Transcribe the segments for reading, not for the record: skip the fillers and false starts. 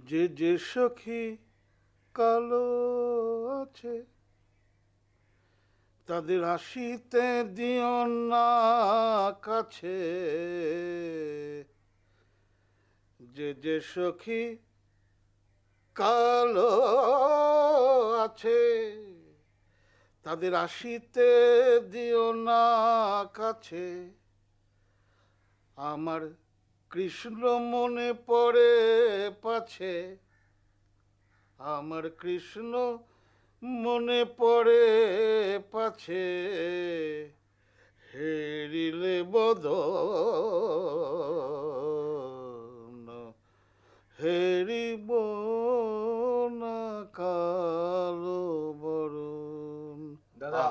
যে যে সখী কালো আছে তাদের আসিতে দিও না কাছে। যে যে সখী কালো আছে তাদের আসিতে দিও না কাছে। আমার কৃষ্ণ মনে পড়ে পাছে, আমার কৃষ্ণ মনে পড়ে পাছে। হেরিলে বদন হেরিব না কালো বরণ। দাদা,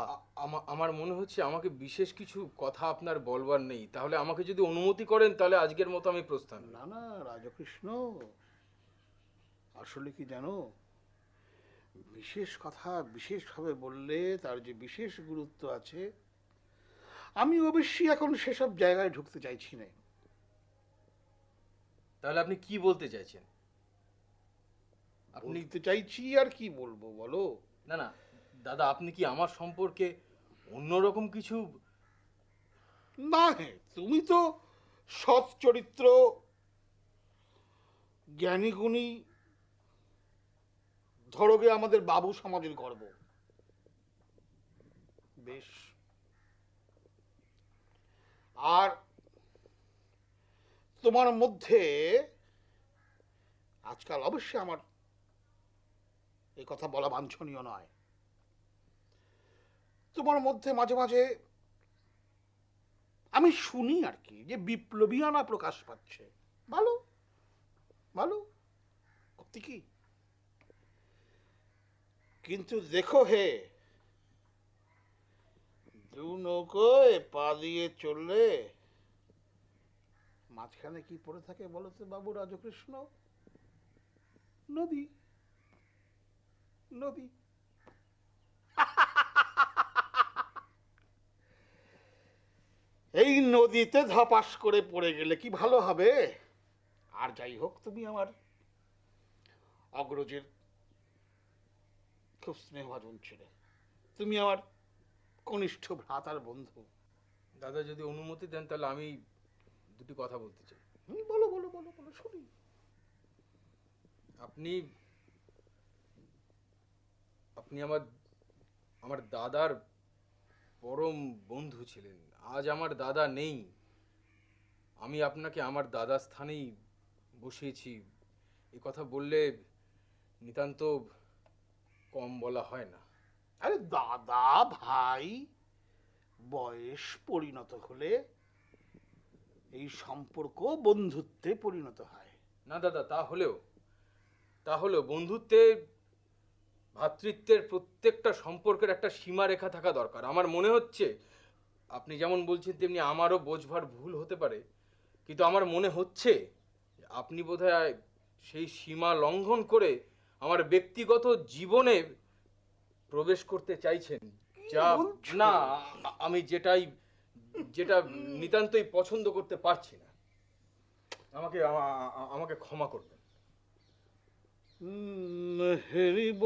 আমার মনে হচ্ছে আমাকে বিশেষ কিছু কথা আপনার বলবার নেই। তাহলে আমাকে যদি অনুমতি করেন তাহলে আজকের মতো আমি প্রস্থান। না না রাজকৃষ্ণ, আসলে কি জানো, বিশেষ কথা বিশেষভাবে বললে তার যে বিশেষ গুরুত্ব আছে, আমি অবশ্যই এখন সেসব জায়গায় ঢুকতে চাইছি না। তাহলে আপনি কি বলতে চাইছেন? আপনি বলতে চাইছি আর কি বলবো বলো। না না দাদা, আপনি কি আমার সম্পর্কে অন্যরকম কিছু? না হ্যাঁ, তুমি তো সৎ চরিত্র, জ্ঞানী গুণী, ধরোগে আমাদের বাবু সমাজের গর্ব। বেশ, আর তোমার মধ্যে আজকাল অবশ্যই আমার এই কথা বলা বাঞ্ছনীয় নয়, তোমার মধ্যে মাঝে মাঝে আমি শুনি আর কি যে বিপ্লবীয়ানা প্রকাশ পাচ্ছে। ভালো ভালো, করতে কি, কিন্তু দেখো হে, দু নৌকোয় পা দিয়ে চললে মাঝখানে কি পড়ে থাকে বলো তো বাবু রাজকৃষ্ণ? নদী, নদী। এই নদীতে ধপাস করে পড়ে গেলে কি ভালো হবে? আর যাই হোক, তুমি আমার অগ্রজের খুব স্নেহভাজন ছিলে, তুমি আমার কনিষ্ঠ ভ্রাতার বন্ধু। দাদা যদি অনুমতি দেন তাহলে আমি দুটি কথা বলতে চাই। বলো বলো বলো বলো, শুনি। আপনি আপনি আমার আমার দাদার পরম বন্ধু ছিলেন। আজ আমার দাদা নেই, আমি আপনাকে আমার দাদার স্থানেই বসিয়েছি। এ কথা বললে নিতান্ত কম বলা হয় না। আরে দাদা ভাই, বয়স পরিণত হলে এই সম্পর্ক বন্ধুত্বে পরিণত হয়। না দাদা, তা হলেও বন্ধুত্বে, ভ্রাতৃত্বের প্রত্যেকটা সম্পর্কের একটা সীমারেখা থাকা দরকার। আমার মনে হচ্ছে আপনি যেমন বলছেন তেমনি আমারও বোঝবার ভুল হতে পারে, কিন্তু আমার মনে হচ্ছে আপনি বোধহয় সেই সীমা লঙ্ঘন করে আমার ব্যক্তিগত জীবনে প্রবেশ করতে চাইছেন, যা বলছো? না, আমি যেটা নিতান্তই পছন্দ করতে পারছি না। আমাকে আমাকে ক্ষমা করবেন। হেরিব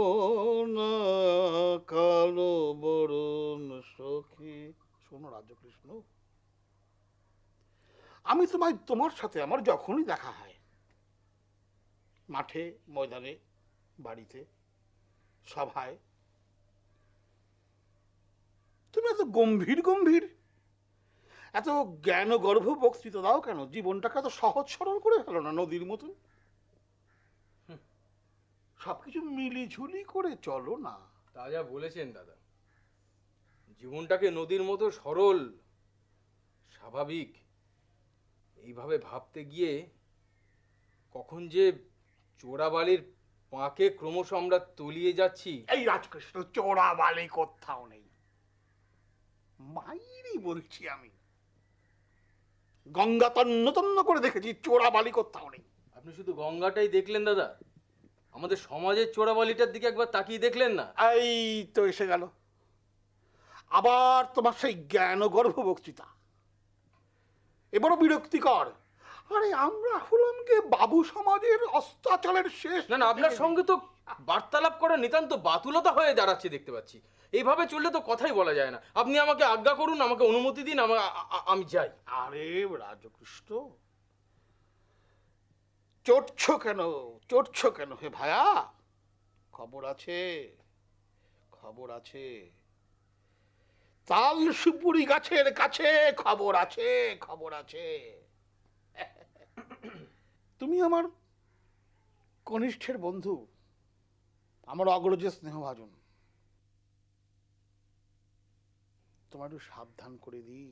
না কালো বরণ সখী। শোনো রাজকৃষ্ণ, আমি তোমার সাথে আমার যখনই দেখা হয়, মাঠে ময়দানে, বাড়িতে, সভায়, তুমি এত গম্ভীর গম্ভীর, এত জ্ঞান গর্ভ বক্তৃতা দাও কেন? জীবনটাকে এত সহজ সরল করে ফেলো না নদীর মতন। সবকিছু মিলিঝুলি করে চলো না। তা যা বলেছেন দাদা, জীবনটাকে নদীর মতো সরল, স্বাভাবিক এইভাবে ভাবতে গিয়ে কখন যে চোরাবালির পাঁকে ক্রমশ আমরা তলিয়ে যাচ্ছি। এই রাজকৃষ্ণ, চোরা বালি কোথাও নেই, মাইরি বলছি আমি। গঙ্গা তন্ন তন্ন করে দেখেছি, চোরা বালি কোথাও নেই। আপনি শুধু গঙ্গাটাই দেখলেন দাদা, আমাদের সমাজের চোরাবালিটার দিকে একবার তাকিয়ে দেখলেন না? এই তো এসে গেল আবার তোমার সেই জ্ঞান গর্ভ বক্তৃতা। এ বড় বিরক্তিকর। আরে আমরা হলাম কে বাবু সমাজের অস্তাচলের শেষ। না না, আপনার সঙ্গে তো বার্তালাপ করা নিতান্ত বাতুলতা হয়ে দাঁড়াচ্ছে দেখতে পাচ্ছি। এইভাবে চললে তো কথাই বলা যায় না। আপনি আমাকে আজ্ঞা করুন, আমাকে অনুমতি দিন, আমি যাই। আরে রাজকৃষ্ণ, চটছো কেন, চটছো কেন হে ভায়া? খবর আছে, খবর আছে। তাল সুপুরি গাছের কাছে খবর আছে, খবর আছে। তুমি আমার কনিষ্ঠের বন্ধু, আমার অগ্রজের স্নেহভাজন। তোমার একটু সাবধান করে দিই,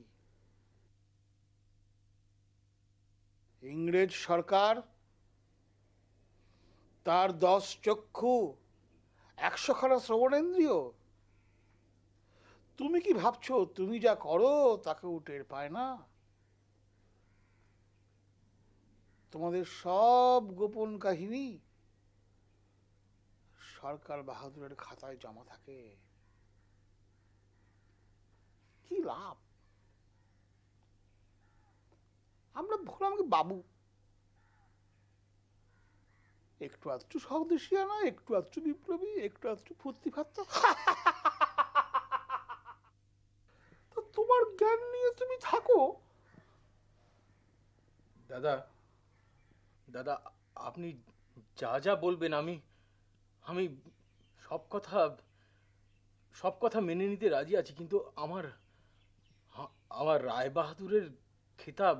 ইংরেজ সরকার তার 10 চক্ষু 100 খানা শ্রবণেন্দ্রিয়, তুমি কি ভাবছো তুমি যা করো তাকেও টের পায় না? তোমাদের সব গোপন কাহিনী সরকার বাহাদুরের খাতায় জমা থাকে। কি লাভ? আমরা বললাম কি বাবু, একটু আধটু স্বদেশিয়ানা, একটু আধটু বিপ্লবী, একটু আধটু ফুর্তি ফাত্তা। তো তোমার জ্ঞান নিয়ে তুমি থাকো। দাদা, দাদা, আপনি যা যা বলবেন আমি আমি সব কথা মেনে নিতে রাজি আছি, কিন্তু আমার রায় বাহাদুরের খেতাব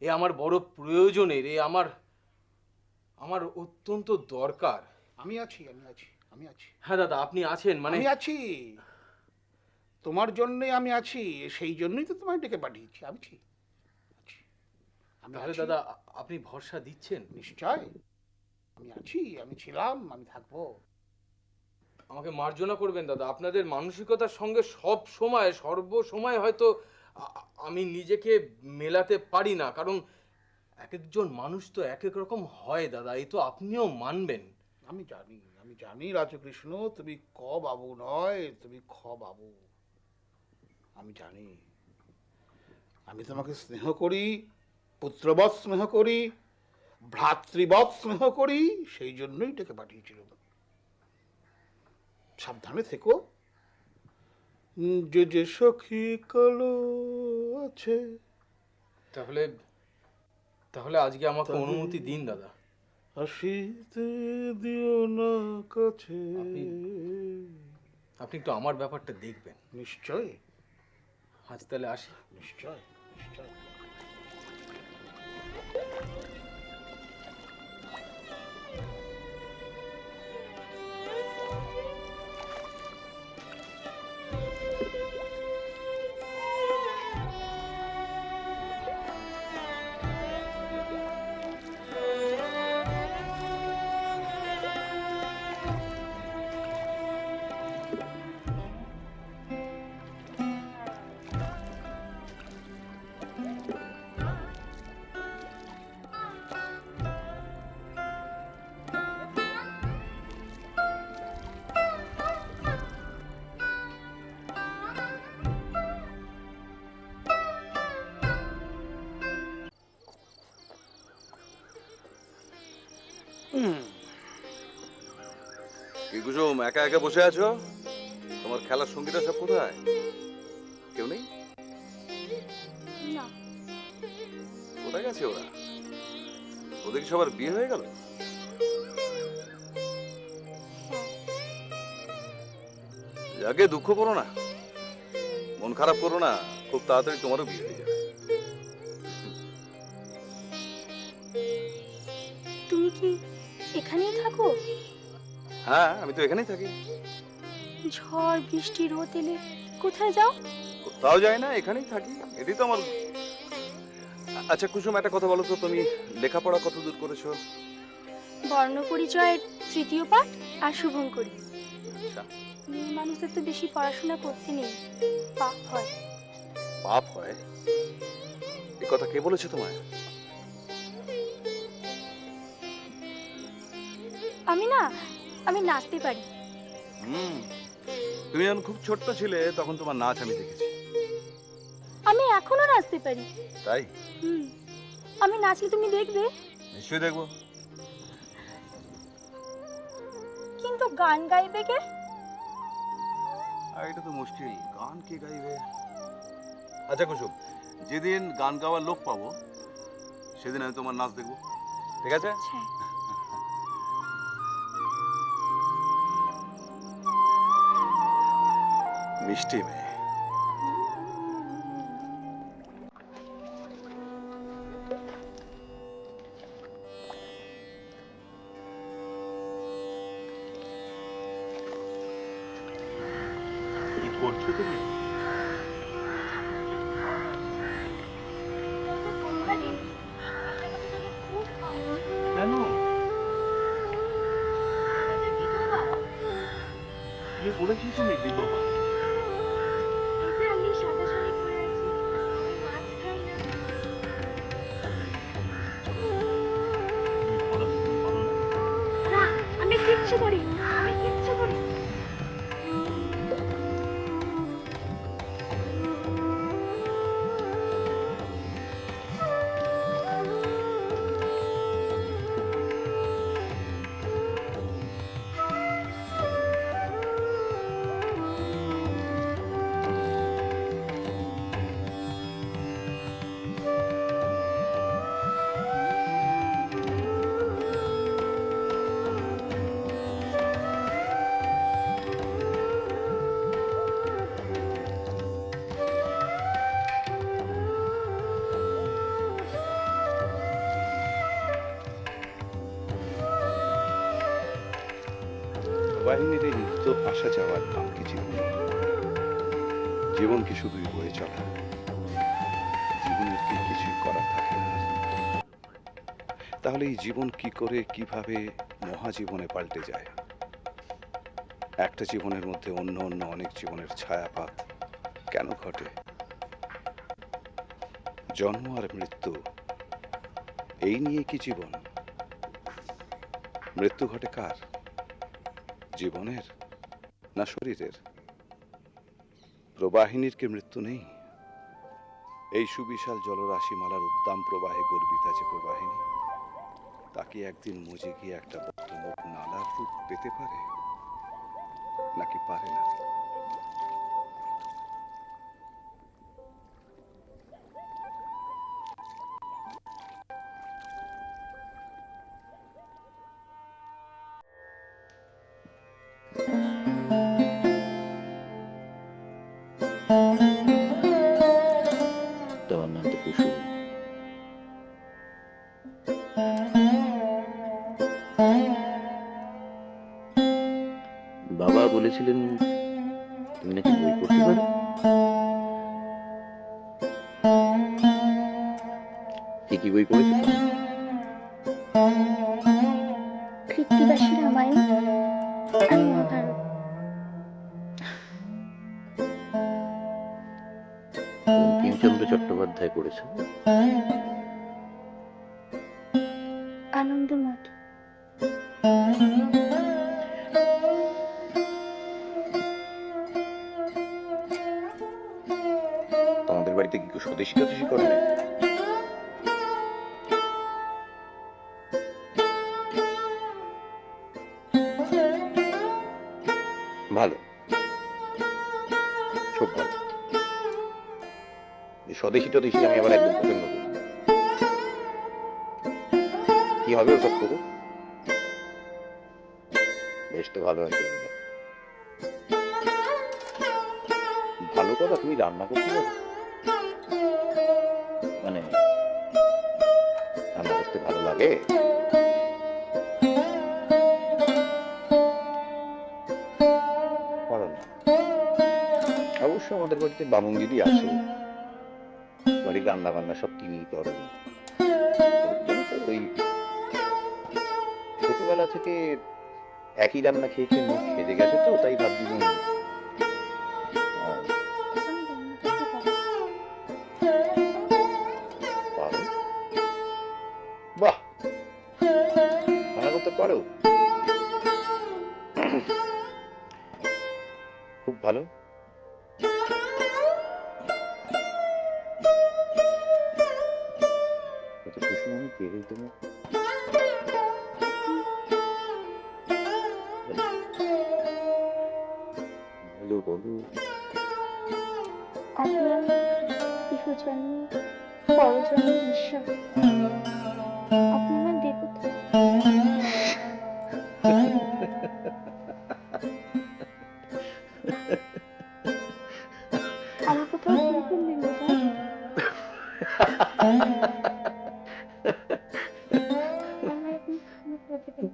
এ আমার বড় প্রয়োজনের, এ আমার অত্যন্ত দরকার। আমি আছি, আমি আছি, আমি আছি। হ্যাঁ দাদা, আপনি আছেন মানে? আমি আছি, তোমার জন্যে আমি আছি, সেই জন্যই তো তোমায় ডেকে পাঠিয়েছি। আমি আছি, আমি তাহলে আছি। দাদা আপনি ভরসা দিচ্ছেন? নিশ্চয়, আমি আছি, আমি ছিলাম, আমি থাকবো। আমাকে মার্জনা করবেন দাদা, আপনাদের মানসিকতার সঙ্গে সব সময় সর্বসময় হয়তো আমি নিজেকে মেলাতে পারি না, কারণ এক একজন মানুষ তো এক এক রকম হয় দাদা, এই তো আপনিও মানবেন। আমি জানি, আমি জানি রাজকৃষ্ণ, তুমি ক বাবু নয়, তুমি খ বাবু। আমি জানি, আমি তোমাকে স্নেহ করি, পুত্রবৎ স্নেহ করি, ভ্রাতৃবৎ স্নেহ করি, সেই জন্যই ডেকে পাঠিয়েছিল। সাবধানে থেকো, যে যে সখী কালো আছে। তাহলে তাহলে আজকে আমাকে অনুমতি দিন দাদা। আসিতে দিও না কাছে। আপনি একটু আমার ব্যাপারটা দেখবেন। নিশ্চয়, আজ তাহলে আসি। নিশ্চয়, নিশ্চয়। কি কুসুম, একা একা বসে আছো? তোমার খেলার সঙ্গীরা সব কোথায়? কেউ নেই? না, কোথায় গেছে ওরা? ওদের কি সবার বিয়ে হয়ে গেল? যাকে দুঃখ করো না, মন খারাপ করো না, খুব তাড়াতাড়ি তোমারও বিয়ে হয়ে যাবে। তুমি কি এখানেই থাকো? হ্যাঁ, আমি তো এখানেই থাকি। ঝড় বৃষ্টি রোদ এলে কোথায় যাও? কোথাও যায় না, এখানেই থাকি, এটাই তো আমার। আচ্ছা কুসুম, একটা কথা বলো তো, তুমি লেখাপড়া কত দূর করেছো? বর্ণ পরিচয়ের 3য় পাঠ আর শুভঙ্করী। আচ্ছা, মেয়ে মানুষদের তো বেশি পড়াশোনা করতে নেই, পাপ হয়। পাপ হয়? এ কথা কে বলেছে তোমায়? আমি নাচতে পারি। তুমি যখন খুব ছোট্ট ছিলে তখন তোমার নাচ আমি দেখেছি। আমি এখনো নাচতে পারি। তাই? আমি নাচলে তুমি দেখবে? নিশ্চয়ই দেখবো। কিন্তু গান গাইবে কে? আর এটা তো মুশকিল, গান কে গাইবে? আচ্ছা কুসুম, যেদিন গান গাওয়ার লোক পাবো সেদিন আমি তোমার নাচ দেখবো, ঠিক আছে? আচ্ছা। মিষ্টি মেয়ে। কি করছো তুমি? কেন? কি বলেছিস তুমি বিধবা? আমি সাদা শাড়ি পরে আছি, মাছ খাই না। না, আমি কিচ্ছু করি না, আমি কিচ্ছু করি না। বাহিনীর এই নিত্য আসা যাওয়ার নাম কি জীবন? জীবন কি শুধুই বয়ে চলা? জীবনের কি কিছুই করার থাকে না? তাহলে এই জীবন কি করে কিভাবে মহাজীবনে পাল্টে যায়? একটা জীবনের মধ্যে অন্য অন্য অনেক জীবনের ছায়াপাত কেন ঘটে? জন্ম আর মৃত্যু, এই নিয়ে কি জীবন? মৃত্যু ঘটে কার? জীবনের না শরীরের? প্রবাহিনীর কি মৃত্যু নেই? এই সুবিশাল জলরাশিমালার উদ্দাম প্রবাহে গর্বিতা যে প্রবাহিনী, তাকে একদিন মজে গিয়ে একটা বদ্ধমুখ নালার রূপ পেতে পারে নাকি পারে না? তোমার নাম তো কুসুম। বাবা বলেছিলেন তুমি নাকি বই পড়তে পারো। কি কি বই পড়েছো তুমি? কৃত্তিবাসী রামায়ণ আর মহাভারত। বঙ্কিমচন্দ্র চট্টোপাধ্যায় পড়েছো? আনন্দমঠ। তোমাদের বাড়িতে কি কেউ স্বদেশী টদেশী করে না? ভালো, খুব ভালো। এই স্বদেশী টদেশী আমি আবার একদম পছন্দ করি না। কি হবে ওসব করে? বেশ তো ভালো আছে। ভালো কথা, তুমি রান্না করতে পারো? মানে রান্না করতে ভালো লাগে? পারো না? অবশ্য আমাদের বাড়িতে বামুন দিদি আছে, বাড়ির রান্না বান্না সব তিনিই করেন। ওই ছোটবেলা থেকে একই রান্না খেয়ে খেয়ে মুখ খেতে গেছে, তো তাই ভাবছি যে, পারো? বাহ, রান্না করতে পারো, খুব ভালো। আমি পেরে দেবো। বলো বলো। আপনার ইহজন্ম পরজন্ম ঈশ্বর, আপনি আমার দেবতা। আমার কোথাও ভুল করলেন বোধহয়। আমার এখন ক্ষমা করে দেবেন।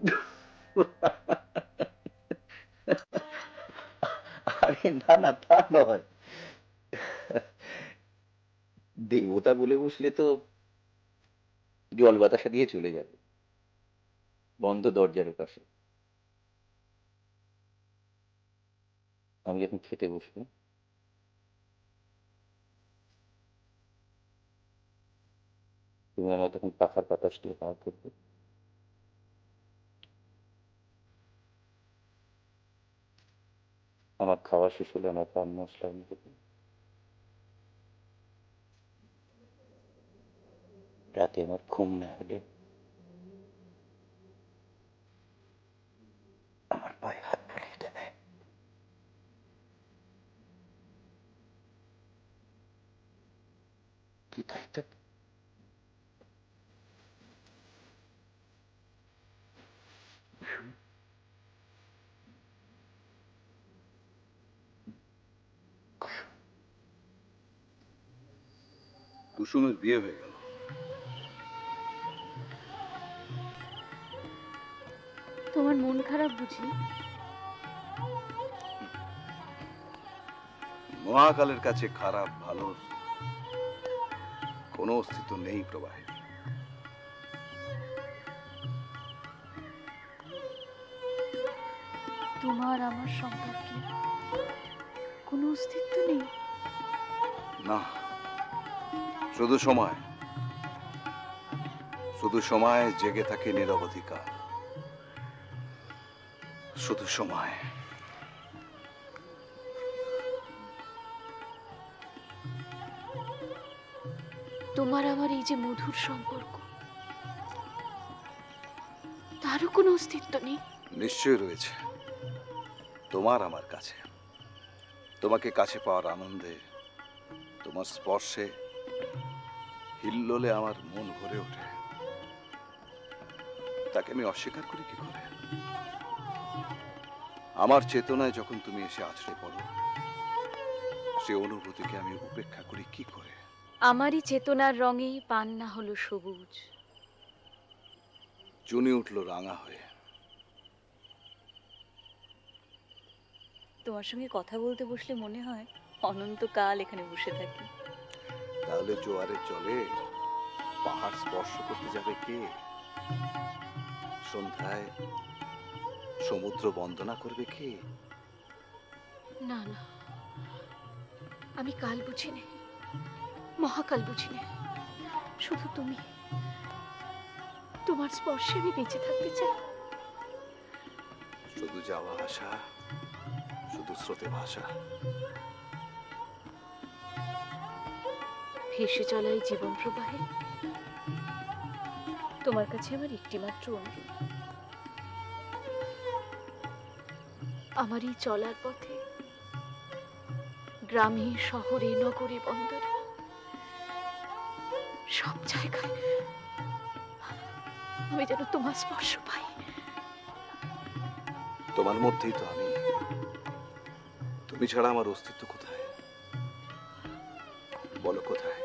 আরে না না, তা নয়। দেবতা বলে বসলে তো জল বাতাসা দিয়ে চলে যাবে, বন্ধ দরজার পাশে। আমি যখন খেতে বসবো, তুমি আমার তখন পাখার বাতাস দিয়ে পাওয়া করবে। আমার খাওয়া শেষ হলে আমার পান মশলা আমি দেবো। রাতে আমার ঘুম না হলে আমার পায়ে হাত বুলিয়ে দেবে। কি থাকতে কুসুমের বিয়ে হয়ে গেল। তোমার মন খারাপ বুঝি? মহাকালের কাছে খারাপ ভালোর কোনো অস্তিত্ব নেই প্রবাহে। তোমার আমার সম্পর্কে কোনো অস্তিত্ব নেই? না, শুধু সময়, শুধু সময় জেগে থাকে নিরবধিকার, শুধু সময়। তোমার আমার এই যে মধুর সম্পর্ক, তারও কোনো অস্তিত্ব নেই? নিশ্চয় রয়েছে, তোমার আমার কাছে। তোমাকে কাছে পাওয়ার আনন্দে, তোমার স্পর্শে হিল্লোলে আমার মন ভরে ওঠে। তাকে আমি অস্বীকার করি কি করে? আমার চেতনায় যখন তুমি এসে আছড়ে পড়ো, সে অনুভূতিকে আমি উপেক্ষা করি কি করে? আমারই চেতনার রঙেই পান না হলো সবুজ। চুনি উঠল রাঙা হয়ে। তোমার সঙ্গে কথা বলতে বসলে মনে হয় অনন্তকাল এখানে বসে থাকি। তাহলে জোয়ারে চলে পাহাড় স্পর্শ করতে যাবে কে? সন্ধ্যায় সমুদ্র বন্দনা করবে কে? না না, আমি কাল বুঝি নে, মহাকাল বুঝি নে। শুধু তুমি, তোমার স্পর্শে আমি বেঁচে থাকতে চাই। শুধু যাওয়া আসা, শুধু স্রোতে ভাষা। ভেসে চলাই জীবন প্রবাহে তোমার কাছে আমার একটি মাত্র অনুরোধ। আমার এই চলার পথে, গ্রামে শহরে নগরে বন্দরে, সব জায়গায় আমি যেন তোমার স্পর্শ পাই। তোমার মধ্যেই তো আমি। তুমি ছাড়া আমার অস্তিত্ব কোথায়? বলো কোথায়?